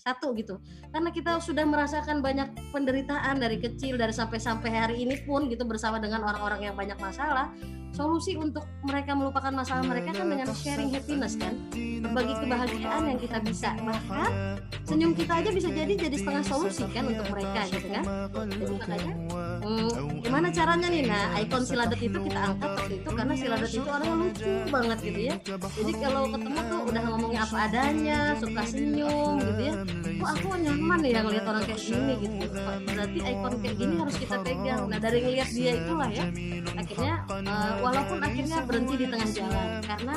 satu gitu. Karena kita sudah merasakan banyak penderitaan dari kecil, dari sampai hari ini pun gitu bersama dengan orang-orang yang banyak masalah. Solusi untuk mereka melupakan masalah mereka kan dengan sharing happiness kan, berbagi kebahagiaan yang kita bisa, bahkan senyum kita aja bisa jadi setengah solusi kan untuk mereka gitu kan. Jadi makanya gimana caranya nih? Nah, ikon Siladet itu kita angkat waktu itu karena Siladet itu orangnya lucu banget gitu ya. Jadi kalau ketemu tuh udah ngomongnya apa adanya, suka senyum gitu ya. Kok aku nyaman ya ngeliat orang kayak gini gitu. Berarti ikon kayak gini harus kita pegang. Nah, dari ngeliat dia itulah ya, akhirnya walaupun akhirnya berhenti di tengah jalan karena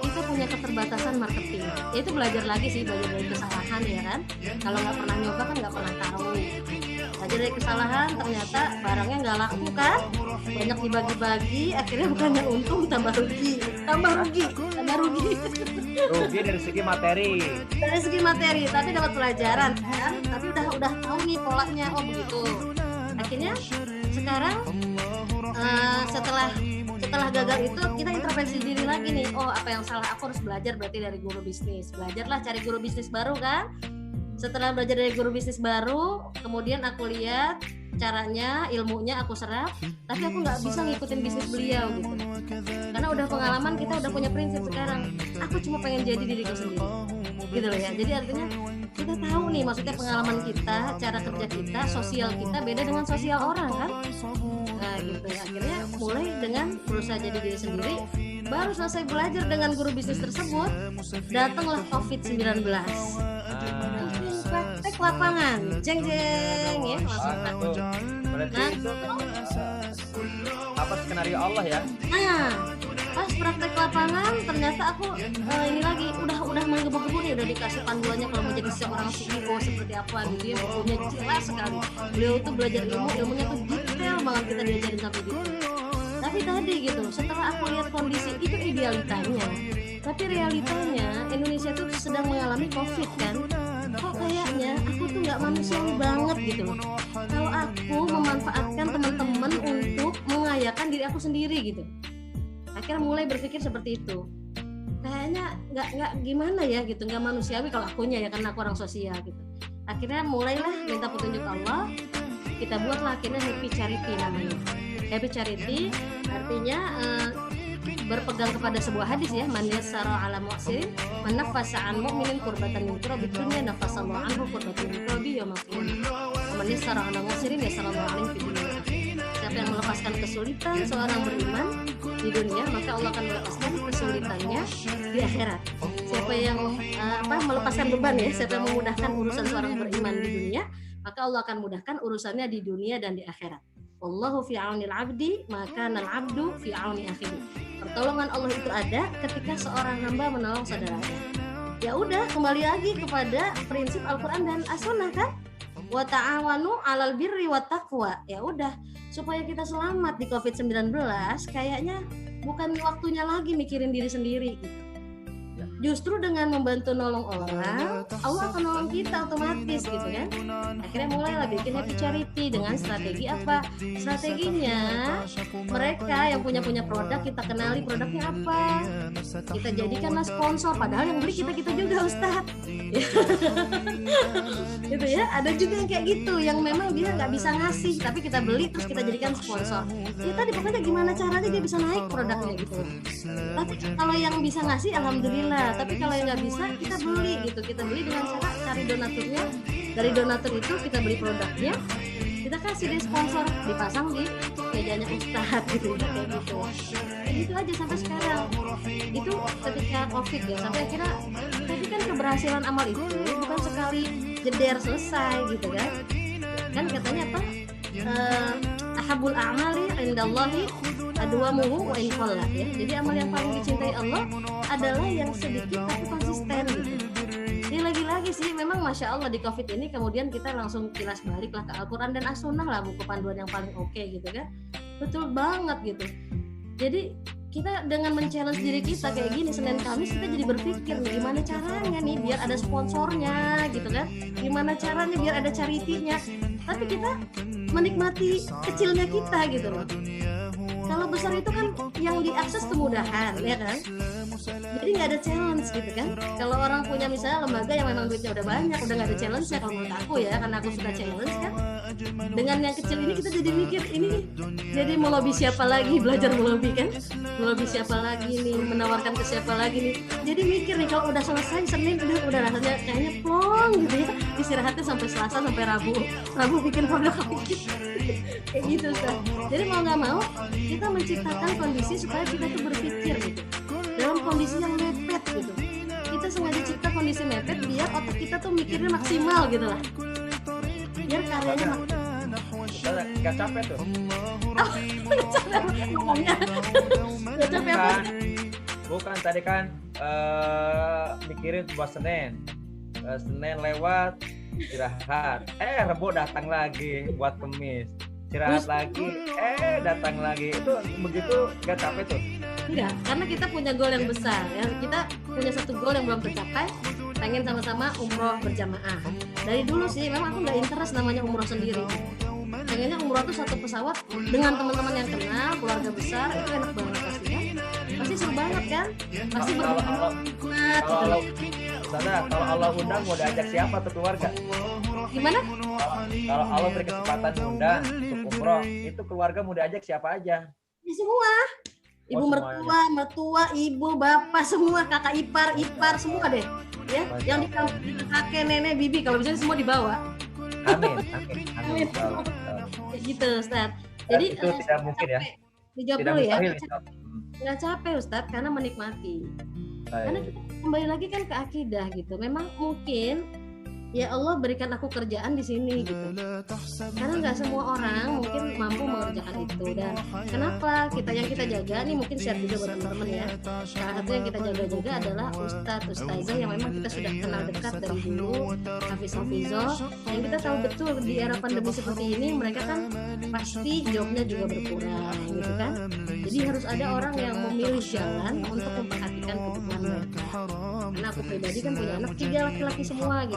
kita punya keterbatasan marketing. Ya itu belajar lagi sih, belajar dari kesalahan ya kan. Kalau nggak pernah nyoba kan nggak pernah tahu. Belajar dari kesalahan, ternyata barangnya nggak laku kan, banyak dibagi-bagi, akhirnya bukannya untung tambah rugi. Rugi dari segi materi. Tapi dapat pelajaran kan. Tapi udah tahu nih polanya, oh begitu. Akhirnya sekarang setelah gagal itu kita introspeksi diri lagi nih. Oh, apa yang salah? Aku harus belajar berarti dari guru bisnis. Belajarlah cari guru bisnis baru kan. Setelah belajar dari guru bisnis baru, kemudian aku lihat caranya, ilmunya aku serap, tapi aku nggak bisa ngikutin bisnis beliau gitu. Karena udah pengalaman, kita udah punya prinsip sekarang. Aku cuma pengen jadi diriku sendiri, gitu loh ya. Jadi artinya kita tahu nih, maksudnya pengalaman kita, cara kerja kita, sosial kita beda dengan sosial orang kan. Nah gitu ya, akhirnya mulai dengan berusaha jadi diri sendiri. Baru selesai belajar dengan guru bisnis tersebut, datanglah COVID-19. Praktek lapangan, jeng ya, langsung praktek. Berarti itu apa skenario Allah ya? Nah, pas praktek lapangan ternyata aku ini lagi udah menggebu-gebu nih, udah dikasih panduannya kalau mau jadi seorang CEO seperti apa gitu ya, bukunya jelas sekali. Beliau tuh belajar ilmunya tuh detail banget, kita diajarin sampai detail. Tapi tadi gitu, setelah aku lihat kondisi itu idealitanya, tapi realitanya Indonesia tuh sedang mengalami COVID kan. Kok kayaknya aku tuh nggak manusiawi banget gitu loh. Kalau aku memanfaatkan teman-teman untuk mengayakan diri aku sendiri gitu. Akhirnya mulai berpikir seperti itu. Kayaknya nggak gimana ya gitu, nggak manusiawi kalau akunya ya, karena aku orang sosial gitu. Akhirnya mulailah minta petunjuk Allah. Kita buatlah akhirnya Happy Charity namanya. Happy Charity artinya berpegang kepada sebuah hadis ya, man yassara ala mu'sirin man nafasa an mu'minin kurbatan min kurabi dunya nafasallahu anhu kurbatan min kurabi yaumil qiyamah. Man yassara ala mu'sirin yassarallahu alaihi fid dunya. Siapa yang melepaskan kesulitan seorang beriman di dunia, maka Allah akan melepaskan kesulitannya di akhirat. Siapa yang melepaskan beban ya, siapa yang memudahkan urusan seorang beriman di dunia, maka Allah akan mudahkan urusannya di dunia dan di akhirat. Wallahu fi aunil abdi, maka nal abdu fi auni akhihi. Pertolongan Allah itu ada ketika seorang hamba menolong saudaranya. Ya udah, kembali lagi kepada prinsip Al-Qur'an dan As-Sunnah kan? Wa ta'awanu 'alal birri wat taqwa. Ya udah, supaya kita selamat di COVID-19, kayaknya bukan waktunya lagi mikirin diri sendiri gitu. Justru dengan membantu nolong orang, Allah akan nolong kita otomatis gitu kan. Akhirnya mulailah bikin Happy Charity dengan strategi apa? Strateginya mereka yang punya produk, kita kenali produknya apa, kita jadikanlah sponsor, padahal yang beli kita juga Ustadz. Gitu ya, ada juga yang kayak gitu, yang memang dia nggak bisa ngasih, tapi kita beli terus kita jadikan sponsor. Ya tadi pokoknya gimana caranya dia bisa naik produknya gitu. Tapi kalau yang bisa ngasih, alhamdulillah. Tapi kalau yang nggak bisa, kita beli gitu. Kita beli dengan cara cari donaturnya. Dari donatur itu kita beli produknya, kita kasih deh sponsor, dipasang di mejanya Ustadz gitu, kayak gitu. Kayak gitu aja sampai sekarang. Itu ketika COVID ya, sampai akhirnya. Tapi kan keberhasilan amal itu bukan sekali jeder selesai gitu kan. Kan katanya apa? Ahabul a'mali indallahi adwamuhu wa in qalla ya. Jadi amal yang paling dicintai Allah adalah yang sedikit tapi konsisten gitu. Ini lagi-lagi sih memang Masya Allah di COVID ini kemudian kita langsung kilas balik lah ke Al-Quran dan As-Sunnah lah, buku panduan yang paling oke gitu kan. Betul banget gitu. Jadi kita dengan men-challenge diri kita kayak gini Senin Kamis, kita jadi berpikir nih, gimana caranya nih biar ada sponsornya gitu kan, gimana caranya biar ada charity-nya, tapi kita menikmati kecilnya kita gitu loh. Kalau besar itu kan yang diakses kemudahan ya kan, Jadi nggak ada challenge gitu kan. Kalau orang punya misalnya lembaga yang memang duitnya udah banyak, udah nggak ada challenge ya kalau menurut aku ya, karena aku suka challenge kan. Dengan yang kecil ini kita jadi mikir ini jadi melobi siapa lagi, belajar melobi kan, melobi siapa lagi nih, menawarkan ke siapa lagi nih. Jadi mikir nih kalau udah selesai Senin udah rasanya kayaknya plong gitu ya, istirahatnya sampai Selasa sampai Rabu bikin produk lagi kayak gitu Ustaz. Jadi mau nggak mau kita menciptakan kondisi supaya kita tuh berpikir gitu dalam kondisi yang mepet gitu. Kita sengaja cipta kondisi mepet biar otak kita tuh mikirnya maksimal gitu lah, biar karyanya maksimal. Gak capek tuh. Nggak capek ngomongnya. Nggak capek apa? Bukan tadi kan mikirin buat Senin. Senin lewat istirahat. Rebo datang lagi buat Kemis. Istirahat lagi. Datang lagi. Itu begitu gak capek tuh. Enggak, karena kita punya goal yang besar ya. Kita punya satu goal yang belum tercapai, pengen sama-sama umroh berjamaah. Dari dulu sih memang aku nggak interest namanya umroh sendiri. Pengennya umroh tuh satu pesawat dengan teman-teman yang kenal, keluarga besar, itu enak banget pasti kan. Pasti seru banget kan? Pasti Kalau Allah undang mau diajak siapa tuh keluarga? Gimana? Kalau Allah beri kesempatan undang untuk umroh, itu keluarga mau diajak siapa aja? Ya semua. Ibu mertua, ibu, bapak, semua, kakak ipar, semua deh. Ya, yang di kakek, nenek, bibi, kalau bisa semua dibawa. Amin. Kayak gitu, Ustaz. Jadi itu tidak mungkin ya. Dijawab Tidak dulu ya. mustahil. Nggak capek, Ustaz, karena menikmati. Karena kita kembali lagi kan ke akidah gitu. Memang mungkin ya Allah berikan aku kerjaan di sini gitu. Karena nggak semua orang mungkin mampu mengerjakan itu. Dan kenapa yang kita jaga nih, mungkin share juga buat teman-teman ya. Salah satu yang kita jaga juga adalah ustazah yang memang kita sudah kenal dekat dari dulu, Hafiz-Hafizah, yang kita tahu betul di era pandemi seperti ini mereka kan pasti jobnya juga berkurang gitu kan. Jadi harus ada orang yang memilih jalan untuk memperhatikan kebutuhan mereka. Karena aku pribadi kan punya anak 3 laki-laki semua gitu.